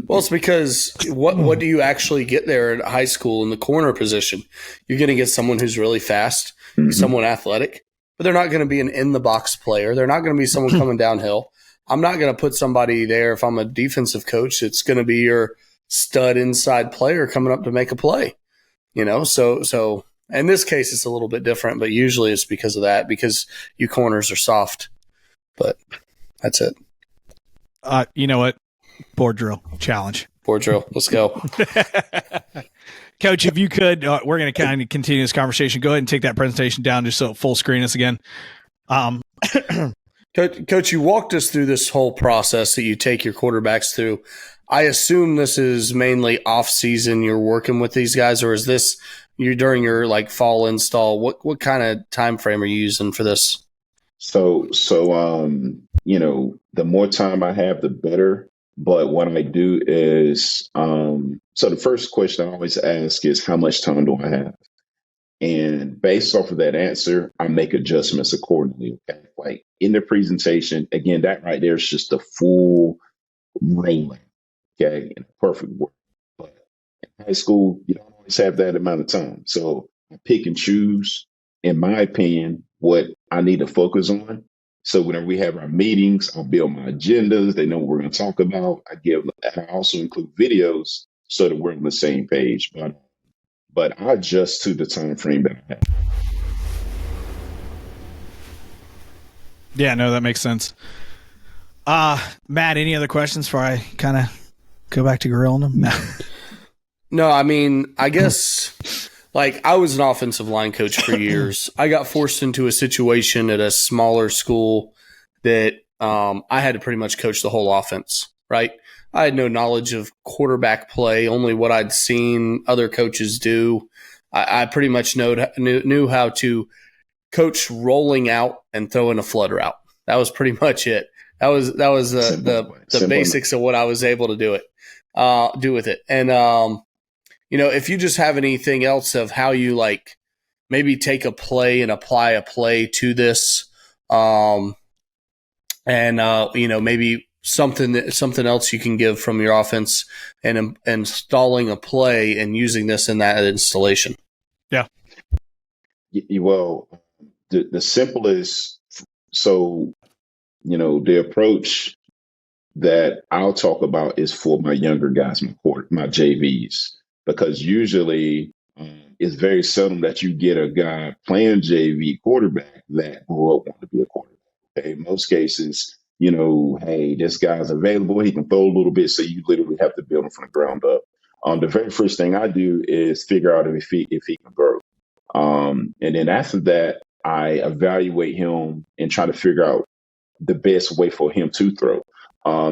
Well, it's because what do you actually get there at high school in the corner position? You're going to get someone who's really fast, someone athletic, but they're not going to be an in-the-box player. They're not going to be someone coming downhill. I'm not going to put somebody there if I'm a defensive coach. It's going to be your stud inside player coming up to make a play. So in this case, it's a little bit different, but usually it's because of that, because you corners are soft. But that's it. You know what? Board drill challenge. Board drill. Let's go. Coach, if you could, we're going to kind of continue this conversation. Go ahead and take that presentation down just so it full screen us again. Coach, you walked us through this whole process that you take your quarterbacks through. I assume this is mainly off season you're working with these guys, or is this you during your fall install? What kind of time frame are you using for this? So the more time I have, the better. But what I do is, so the first question I always ask is, how much time do I have? And based off of that answer, I make adjustments accordingly. Okay, like in the presentation, again, that right there is just the full rolling. Okay, in a perfect world. But in high school, you don't always have that amount of time. So I pick and choose, in my opinion, what I need to focus on. So whenever we have our meetings, I build my agendas. They know what we're going to talk about. I also include videos so that we're on the same page. But I adjust to the time frame that I have. Yeah, no, that makes sense. Matt, any other questions before I kind of go back to grilling them? No, I mean, I guess I was an offensive line coach for years. I got forced into a situation at a smaller school that I had to pretty much coach the whole offense, right? I had no knowledge of quarterback play, only what I'd seen other coaches do. I pretty much knew how to coach rolling out and throwing a flood route. That was pretty much it. That was the basics of what I was able to do with it. And if you just have anything else of how you maybe take a play and apply a play to this, maybe something else you can give from your offense and installing a play and using this in that installation. Yeah. Well, the simplest, the approach that I'll talk about is for my younger guys, my JVs, because usually it's very seldom that you get a guy playing JV quarterback that grew up wanting to be a quarterback. Okay? In most cases, hey, this guy's available. He can throw a little bit. So you literally have to build him from the ground up. The very first thing I do is figure out if he can throw. And then after that, I evaluate him and try to figure out the best way for him to throw.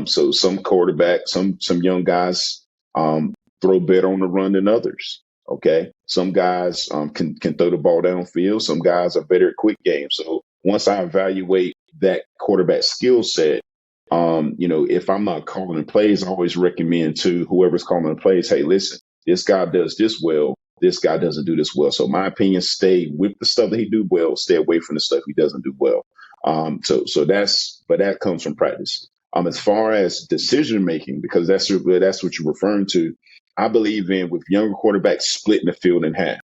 So some quarterbacks, some young guys throw better on the run than others. Okay, some guys can throw the ball downfield. Some guys are better at quick games. So once I evaluate that quarterback skill set, if I'm not calling the plays, I always recommend to whoever's calling the plays, hey, listen, this guy does this well. This guy doesn't do this well. So my opinion, stay with the stuff that he do well. Stay away from the stuff he doesn't do well. But that comes from practice. As far as decision making, because that's what you're referring to, I believe in with younger quarterbacks splitting the field in half.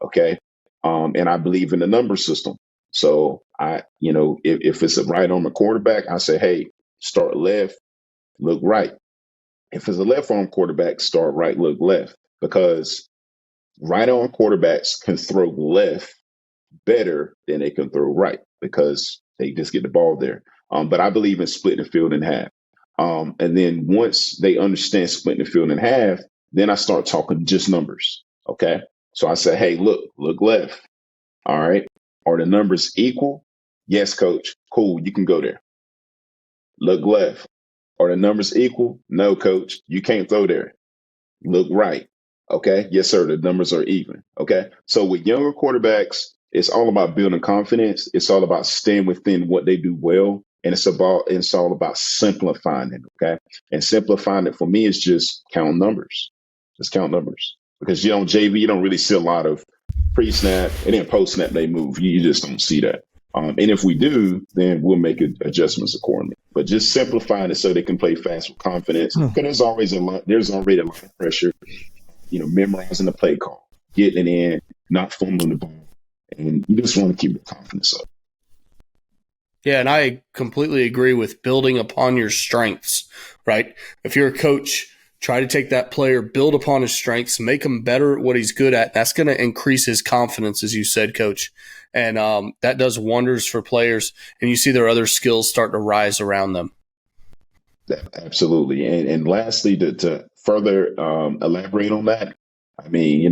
Okay. And I believe in the number system. So if it's a right arm quarterback, I say, hey, start left, look right. If it's a left arm quarterback, start right, look left, because right arm quarterbacks can throw left better than they can throw right because they just get the ball there. But I believe in splitting the field in half. And then once they understand splitting the field in half, then I start talking just numbers. Okay. So I say, hey, look left. All right. Are the numbers equal? Yes, coach. Cool. You can go there. Look left. Are the numbers equal? No, coach. You can't throw there. Look right. Okay. Yes, sir. The numbers are even. Okay. So with younger quarterbacks, it's all about building confidence. It's all about staying within what they do well. And it's all about simplifying it. Okay. And simplifying it for me is just count numbers. Just count numbers. Because JV, you don't really see a lot of pre-snap and then post-snap they move. You just don't see that. And if we do, then we'll make adjustments accordingly. But just simplifying it so they can play fast with confidence. Because there's already a lot of pressure. Memorizing the play call, getting it in, not fumbling the ball, and you just want to keep the confidence up. Yeah, and I completely agree with building upon your strengths, right? If you're a coach, try to take that player, build upon his strengths, make him better at what he's good at. That's going to increase his confidence, as you said, Coach. And that does wonders for players, and you see their other skills start to rise around them. Absolutely. And lastly, to further elaborate on that, I mean,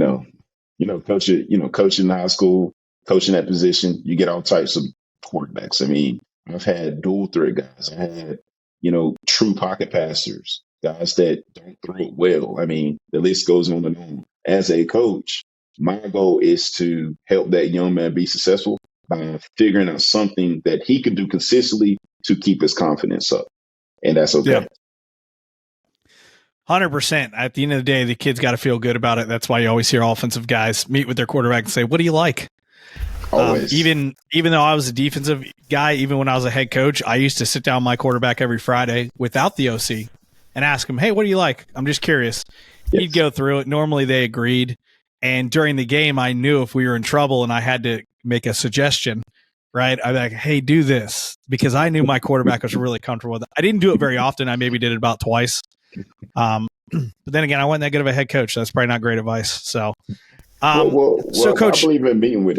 coaching in high school, coaching that position, you get all types of quarterbacks. I mean, I've had dual threat guys. I had, true pocket passers, guys that don't throw it well. I mean, the list goes on and on. As a coach, my goal is to help that young man be successful by figuring out something that he can do consistently to keep his confidence up. And that's okay. Yeah. 100%. At the end of the day, the kid's got to feel good about it. That's why you always hear offensive guys meet with their quarterback and say, what do you like? Always. Even though I was a defensive guy, even when I was a head coach, I used to sit down with my quarterback every Friday without the OC and ask him, hey, what do you like? I'm just curious. Yes. He'd go through it. Normally they agreed. And during the game, I knew if we were in trouble and I had to make a suggestion, right? I'd be like, hey, do this, because I knew my quarterback was really comfortable with it. I didn't do it very often. I maybe did it about twice. But then again, I wasn't that good of a head coach. So that's probably not great advice. So, so Coach, I believe in meeting with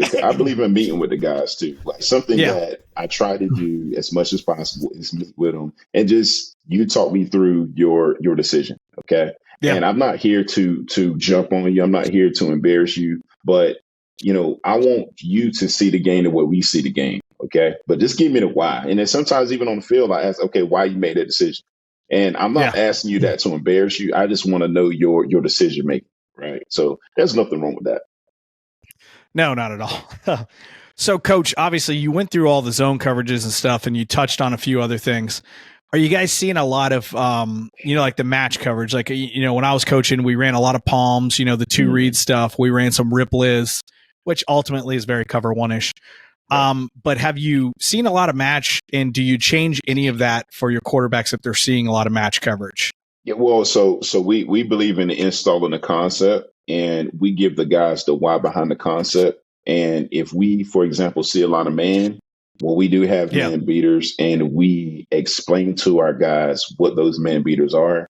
the guys too. Like something that I try to do as much as possible is meet with them and just you talk me through your decision. Okay. Yeah. And I'm not here to jump on you. I'm not here to embarrass you, but I want you to see the game the way we see the game. Okay. But just give me the why. And then sometimes even on the field, I ask, okay, why you made that decision? And I'm not asking you that to embarrass you. I just want to know your decision making. Right. So there's nothing wrong with that. No, not at all. So, Coach, obviously you went through all the zone coverages and stuff, and you touched on a few other things. Are you guys seeing a lot of, like the match coverage? Like, when I was coaching, we ran a lot of palms, the two read stuff. We ran some rip liz, which ultimately is very cover one-ish. But have you seen a lot of match, and do you change any of that for your quarterbacks if they're seeing a lot of match coverage? Yeah, well, so we believe in installing the concept, and we give the guys the why behind the concept. And if we, for example, see a lot of man, well, we do have man beaters, and we explain to our guys what those man beaters are.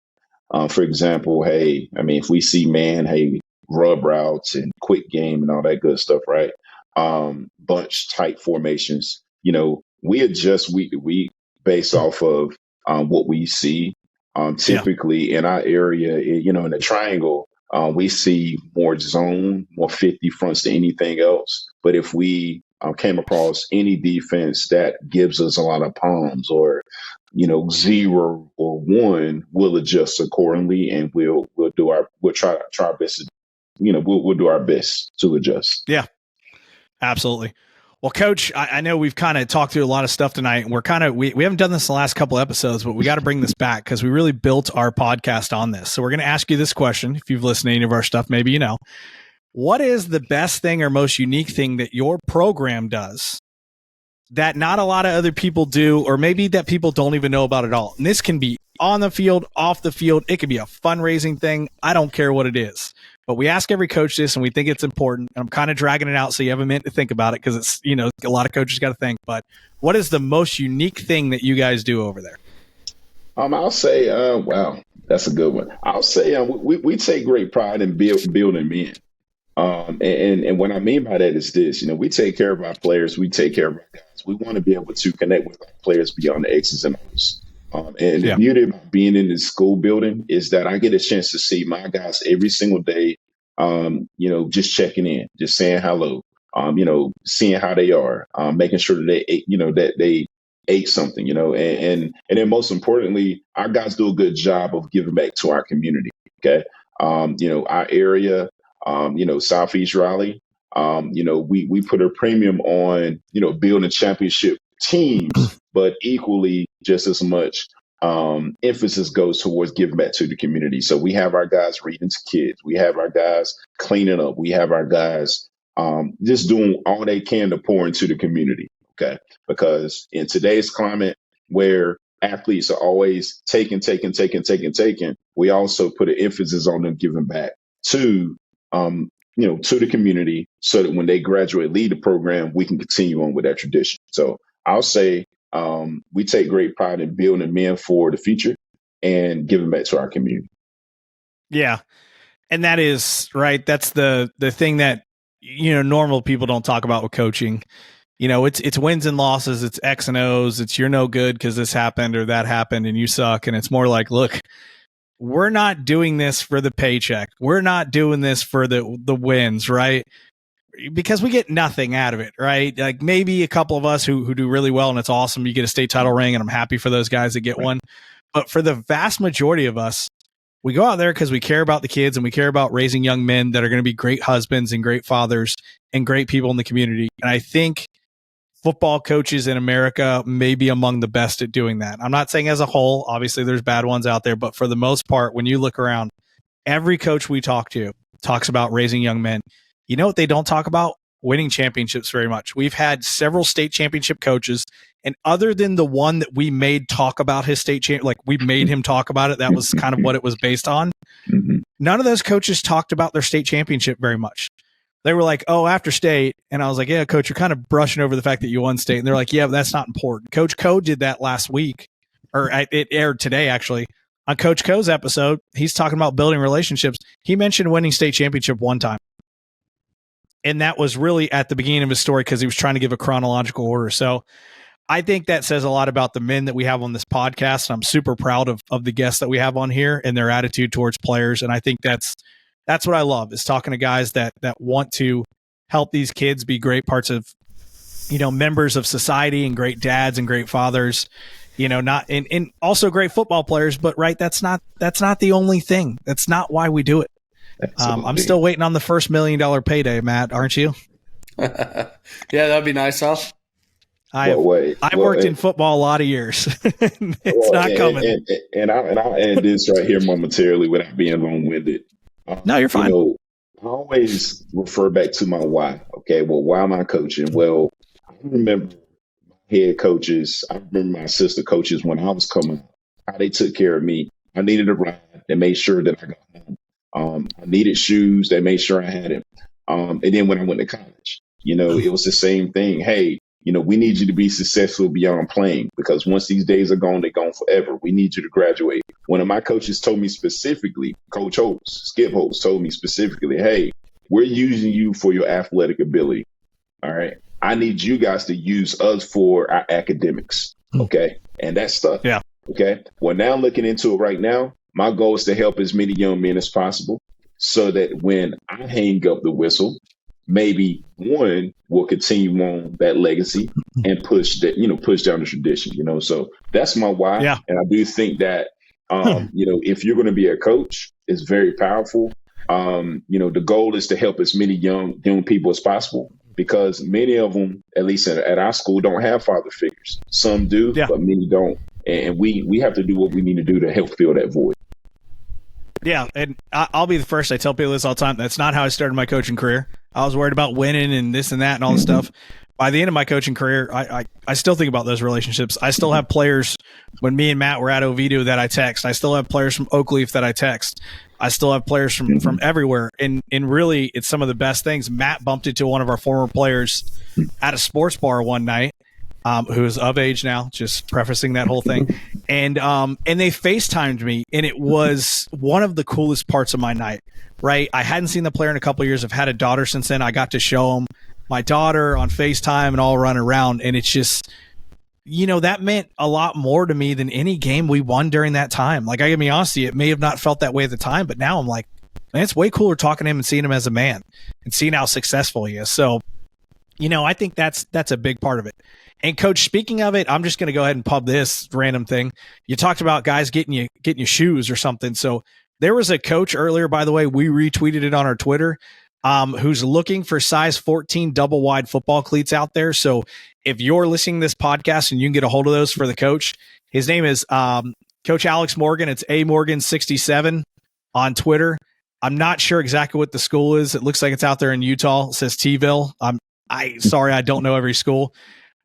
For example, if we see man, rub routes and quick game and all that good stuff, right? Bunch type formations, we adjust week to week based off of what we see. Typically in our area, in the triangle, We see more zone, more 50 fronts than anything else. But if we came across any defense that gives us a lot of palms or, 0 or 1, we'll adjust accordingly, and we'll try our best to, we'll do our best to adjust. Yeah, absolutely. Well, Coach, I know we've kind of talked through a lot of stuff tonight, and we haven't done this in the last couple episodes, but we got to bring this back because we really built our podcast on this. So we're going to ask you this question. If you've listened to any of our stuff, maybe you know. What is the best thing or most unique thing that your program does that not a lot of other people do, or maybe that people don't even know about at all? And this can be on the field, off the field. It could be a fundraising thing. I don't care what it is. But we ask every coach this, and we think it's important. I'm kind of dragging it out so you have a minute to think about it because it's, a lot of coaches got to think. But what is the most unique thing that you guys do over there? I'll say, wow, that's a good one. I'll say we take great pride in building men. And what I mean by that is this, we take care of our players. We take care of our guys. We want to be able to connect with our players beyond the X's and O's. And the beauty of being in the school building is that I get a chance to see my guys every single day, just checking in, just saying hello, seeing how they are, making sure that they ate, that they ate something, and then most importantly, our guys do a good job of giving back to our community. Okay. Our area, Southeast Raleigh, we put a premium on, building championship teams, but equally just as much emphasis goes towards giving back to the community. So we have our guys reading to kids. We have our guys cleaning up. We have our guys just doing all they can to pour into the community. Okay. Because in today's climate where athletes are always taking, we also put an emphasis on them giving back to the community so that when they graduate, lead the program, we can continue on with that tradition. So I'll say we take great pride in building men for the future and giving back to our community. Yeah. And that is right. That's the thing that, normal people don't talk about with coaching. It's wins and losses. It's X and O's. It's you're no good because this happened or that happened and you suck. And it's more like, look, we're not doing this for the paycheck. We're not doing this for the wins, right? Because we get nothing out of it, right? Like maybe a couple of us who do really well and it's awesome. You get a state title ring and I'm happy for those guys that get one. But for the vast majority of us, we go out there because we care about the kids and we care about raising young men that are going to be great husbands and great fathers and great people in the community. And I think football coaches in America may be among the best at doing that. I'm not saying as a whole, obviously there's bad ones out there, but for the most part, when you look around, every coach we talk to talks about raising young men. You know what they don't talk about? Winning championships very much. We've had several state championship coaches, and other than the one that we made talk about his state champ, like we made him talk about it, that was kind of what it was based on. None of those coaches talked about their state championship very much. They were like, oh, after state. And I was like, yeah, coach, you're kind of brushing over the fact that you won state. And they're like, yeah, but that's not important. Coach Co did that last week, or it aired today, actually. On Coach Co's episode, he's talking about building relationships. He mentioned winning state championship one time. And that was really at the beginning of his story because he was trying to give a chronological order. So I think that says a lot about the men that we have on this podcast. And I'm super proud of the guests that we have on here and their attitude towards players. And I think that's what I love, is talking to guys that want to help these kids be great parts of, members of society and great dads and great fathers, not and also great football players. But right, that's not the only thing. That's not why we do it. I'm still waiting on the first $1 million payday, Matt, aren't you? Yeah, that'd be nice, huh? I've worked in football a lot of years. It's not coming. And I'll add this right here momentarily without being long-winded. No, you're fine. I always refer back to my why. Okay, well, why am I coaching? Well, I remember my head coaches. I remember my assistant coaches when I was coming up, how they took care of me. I needed a ride. They made sure that I got home. I needed shoes. They made sure I had them. And then when I went to college, it was the same thing. Hey, we need you to be successful beyond playing, because once these days are gone, they're gone forever. We need you to graduate. One of my coaches told me specifically, Coach Holtz, Skip Holtz told me specifically, hey, we're using you for your athletic ability. All right. I need you guys to use us for our academics. Okay. And that's stuff. Yeah. Okay. Well, now looking into it right now, my goal is to help as many young men as possible so that when I hang up the whistle, maybe one will continue on that legacy and push down the tradition, So that's my why. Yeah. And I do think that, if you're going to be a coach, it's very powerful. The goal is to help as many young people as possible, because many of them, at least at our school, don't have father figures. Some do, but many don't. And we have to do what we need to do to help fill that void. Yeah, and I'll be the first. I tell people this all the time. That's not how I started my coaching career. I was worried about winning and this and that and all this stuff. By the end of my coaching career, I still think about those relationships. I still have players, when me and Matt were at Oviedo, that I text. I still have players from Oakleaf that I text. I still have players from everywhere. And really, it's some of the best things. Matt bumped into one of our former players at a sports bar one night, who is of age now, just prefacing that whole thing. And they FaceTimed me, and it was one of the coolest parts of my night, right? I hadn't seen the player in a couple of years. I've had a daughter since then. I got to show him my daughter on FaceTime and all run around. And it's just, that meant a lot more to me than any game we won during that time. Like, I gotta be honest with you, it may have not felt that way at the time, but now I'm like, man, it's way cooler talking to him and seeing him as a man and seeing how successful he is. So, I think that's a big part of it. And Coach, speaking of it, I'm just going to go ahead and pub this random thing. You talked about guys getting you shoes or something. So there was a coach earlier, by the way, we retweeted it on our Twitter, who's looking for size 14 double wide football cleats out there. So if you're listening to this podcast and you can get a hold of those for the coach, his name is Coach Alex Morgan. It's amorgan67 on Twitter. I'm not sure exactly what the school is. It looks like it's out there in Utah. It says T-ville. Sorry, I don't know every school.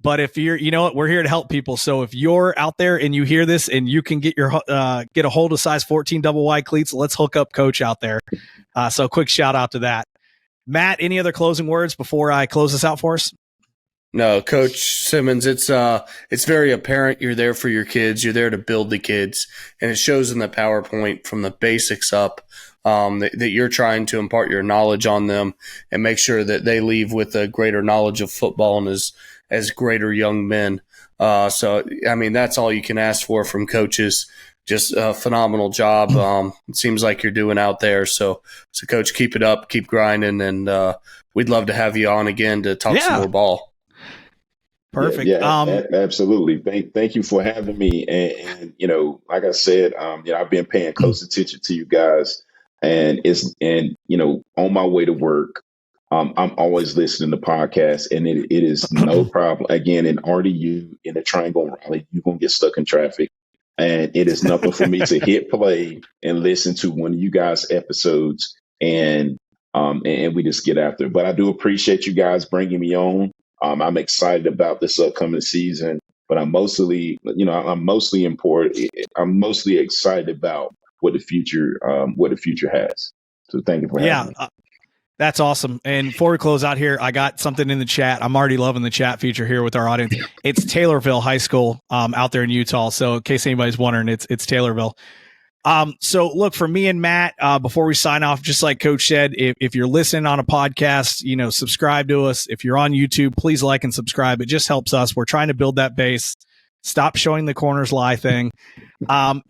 But if you're, we're here to help people. So if you're out there and you hear this and you can get a hold of size 14 double wide cleats, let's hook up Coach out there. So quick shout out to that. Matt, any other closing words before I close this out for us? No, Coach Simmons, it's very apparent you're there for your kids. You're there to build the kids, and it shows in the PowerPoint from the basics up. That you're trying to impart your knowledge on them and make sure that they leave with a greater knowledge of football and as greater young men. So, I mean, that's all you can ask for from coaches. Just a phenomenal job. It seems like you're doing out there. So Coach, keep it up, keep grinding, and we'd love to have you on again to talk some more ball. Perfect. Yeah, absolutely. Thank you for having me. And like I said, I've been paying close attention to you guys, and on my way to work, I'm always listening to podcasts, and it is no problem. Again, in RDU, in the Triangle Raleigh, you're going to get stuck in traffic. And it is nothing for me to hit play and listen to one of you guys' episodes, and we just get after it. But I do appreciate you guys bringing me on. I'm excited about this upcoming season, but I'm mostly excited about what the future has. So thank you for having me. That's awesome. And before we close out here, I got something in the chat. I'm already loving the chat feature here with our audience. It's Taylorville High School out there in Utah. So in case anybody's wondering, it's Taylorville. So look, for me and Matt, before we sign off, just like Coach said, if you're listening on a podcast, subscribe to us. If you're on YouTube, please like and subscribe. It just helps us. We're trying to build that base. Stop showing the corners lie thing.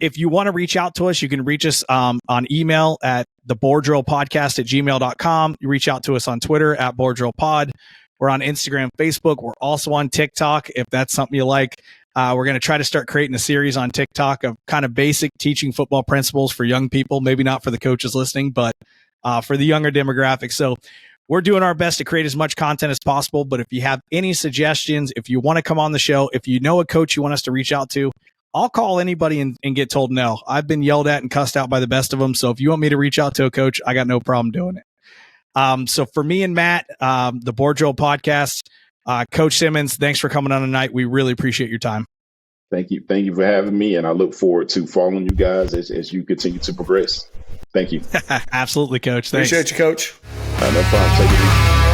If you want to reach out to us, you can reach us on email at theboardrillpodcast@gmail.com. You reach out to us on Twitter at boardrillpod. We're on Instagram, Facebook. We're also on TikTok, if that's something you like. We're going to try to start creating a series on TikTok of kind of basic teaching football principles for young people, maybe not for the coaches listening, but for the younger demographic. So we're doing our best to create as much content as possible. But if you have any suggestions, if you want to come on the show, if you know a coach you want us to reach out to, I'll call anybody and get told no. I've been yelled at and cussed out by the best of them. So if you want me to reach out to a coach, I got no problem doing it. So for me and Matt, the Board Drill Podcast, Coach Simmons, thanks for coming on tonight. We really appreciate your time. Thank you. Thank you for having me. And I look forward to following you guys as you continue to progress. Thank you. Absolutely, Coach. Thanks. Appreciate you, Coach. No problem. Take it easy.